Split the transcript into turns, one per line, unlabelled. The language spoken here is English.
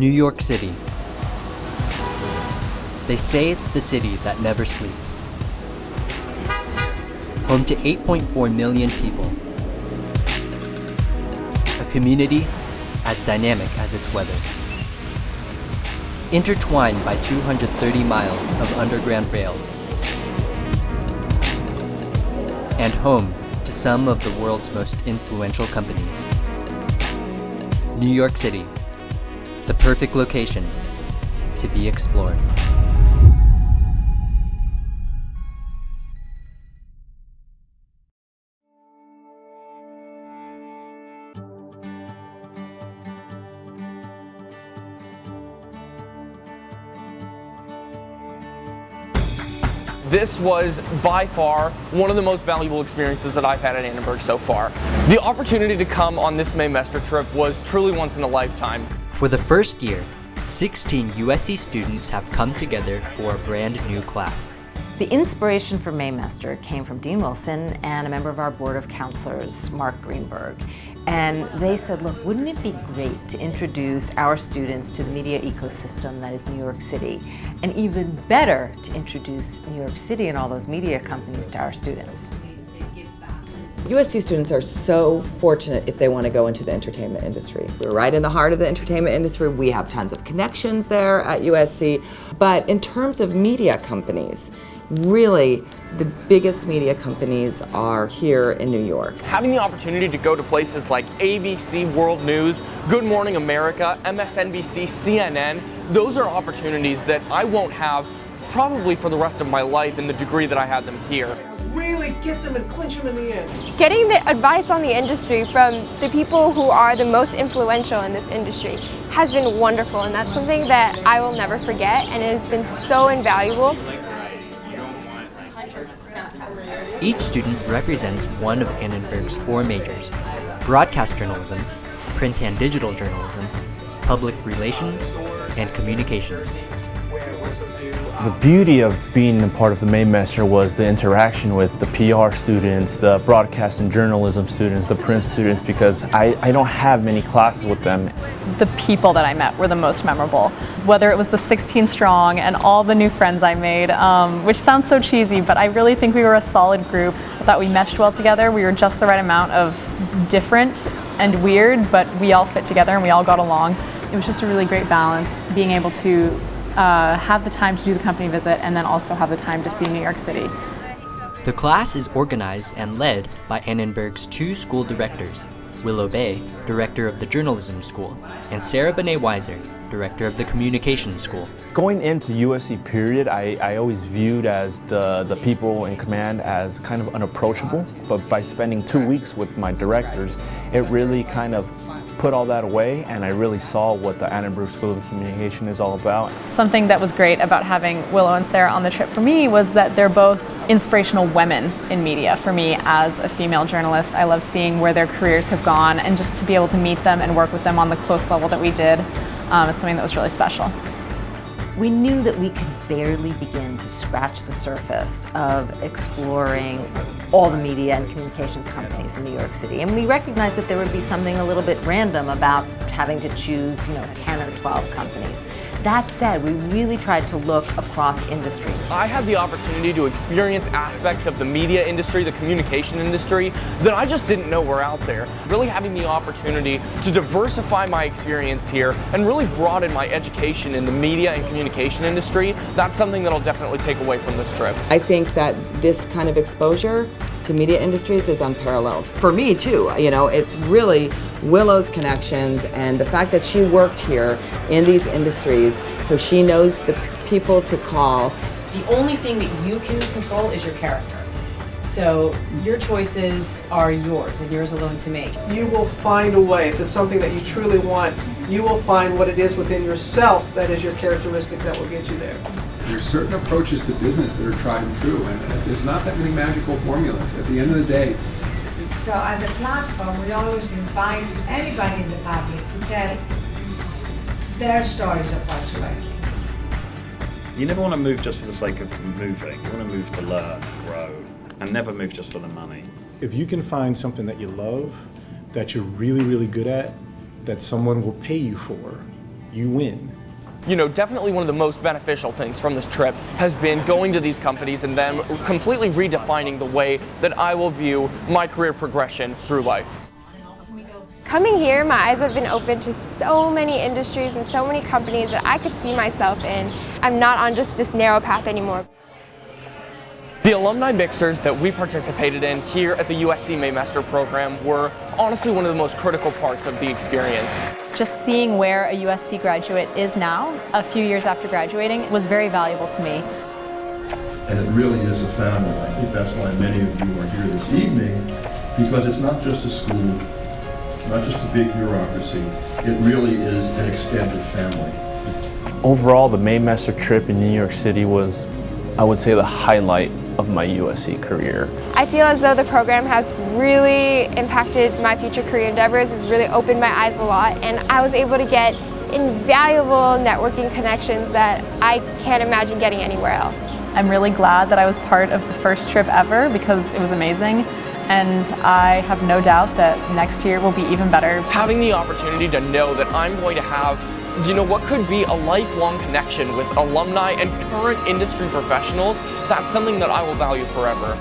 New York City. They say it's the city that never sleeps. Home to 8.4 million people. A community as dynamic as its weather. Intertwined by 230 miles of underground rail. And home to some of the world's most influential companies. New York City, the perfect location to be explored.
This was by far one of the most valuable experiences that I've had at Annenberg so far. The opportunity to come on this Maymester trip was truly once in a lifetime.
For the first year, 16 USC students have come together for a brand new class.
The inspiration for Maymester came from Dean Wilson and a member of our board of counselors, Mark Greenberg. And they said, look, wouldn't it be great to introduce our students to the media ecosystem that is New York City? And even better, to introduce New York City and all those media companies to our students.
USC students are so fortunate if they want to go into the entertainment industry. We're right in the heart of the entertainment industry. We have tons of connections there at USC. But in terms of media companies, really, the biggest media companies are here in New York.
Having the opportunity to go to places like ABC World News, Good Morning America, MSNBC, CNN, those are opportunities that I won't have probably for the rest of my life in the degree that I had them here.
Really get them and clinch them in the end.
Getting the advice on the industry from the people who are the most influential in this industry has been wonderful, and that's something that I will never forget, and it has been so invaluable.
Each student represents one of Annenberg's 4 majors: broadcast journalism, print and digital journalism, public relations, and communications.
The beauty of being a part of the Maymester was the interaction with the PR students, the broadcast and journalism students, the print students, because I don't have many classes with them.
The people that I met were the most memorable. Whether it was the 16 strong and all the new friends I made, which sounds so cheesy, but I really think we were a solid group. I thought we meshed well together. We were just the right amount of different and weird, but we all fit together and we all got along. It was just a really great balance, being able to have the time to do the company visit and then also have the time to see New York City.
The class is organized and led by Annenberg's 2 school directors, Willow Bay, director of the journalism school, and Sarah Banet-Weiser, director of the communications school.
Going into USC period, I always viewed as the people in command as kind of unapproachable, but by spending 2 weeks with my directors, it really kind of put all that away, and I really saw what the Annenberg School of Communication is all about.
Something that was great about having Willow and Sarah on the trip for me was that they're both inspirational women in media. For me, as a female journalist, I love seeing where their careers have gone, and just to be able to meet them and work with them on the close level that we did is something that was really special.
We knew that we could barely begin to scratch the surface of exploring all the media and communications companies in New York City. And we recognized that there would be something a little bit random about having to choose, 10 or 12 companies. That said, we really tried to look across industries.
I had the opportunity to experience aspects of the media industry, the communication industry, that I just didn't know were out there. Really having the opportunity to diversify my experience here and really broaden my education in the media and communication industry, that's something that I'll definitely take away from this trip.
I think that this kind of exposure to media industries is unparalleled. For me too, it's really Willow's connections and the fact that she worked here in these industries, so she knows the people to call.
The only thing that you can control is your character. So your choices are yours and yours alone to make.
You will find a way. If it's something that you truly want, you will find what it is within yourself that is your characteristic that will get you there.
There's certain approaches to business that are tried and true, and there's not that many magical formulas. At the end of the day,
so as a platform, we always invite anybody in the public to tell their stories of what's working.
You never want to move just for the sake of moving. You want to move to learn, grow, and never move just for the money.
If you can find something that you love, that you're really, really good at, that someone will pay you for, you win.
You know, definitely one of the most beneficial things from this trip has been going to these companies and them completely redefining the way that I will view my career progression through life.
Coming here, my eyes have been open to so many industries and so many companies that I could see myself in. I'm not on just this narrow path anymore.
The alumni mixers that we participated in here at the USC Maymester program were honestly one of the most critical parts of the experience.
Just seeing where a USC graduate is now, a few years after graduating, was very valuable to me.
And it really is a family. I think that's why many of you are here this evening, because it's not just a school, it's not just a big bureaucracy, it really is an extended family.
Overall, the Maymester trip in New York City was, I would say, the highlight of my USC career.
I feel as though the program has really impacted my future career endeavors. It's really opened my eyes a lot, and I was able to get invaluable networking connections that I can't imagine getting anywhere else.
I'm really glad that I was part of the first trip ever because it was amazing, and I have no doubt that next year will be even better.
Having the opportunity to know that I'm going to have, you know, what could be a lifelong connection with alumni and current industry professionals, that's something that I will value forever.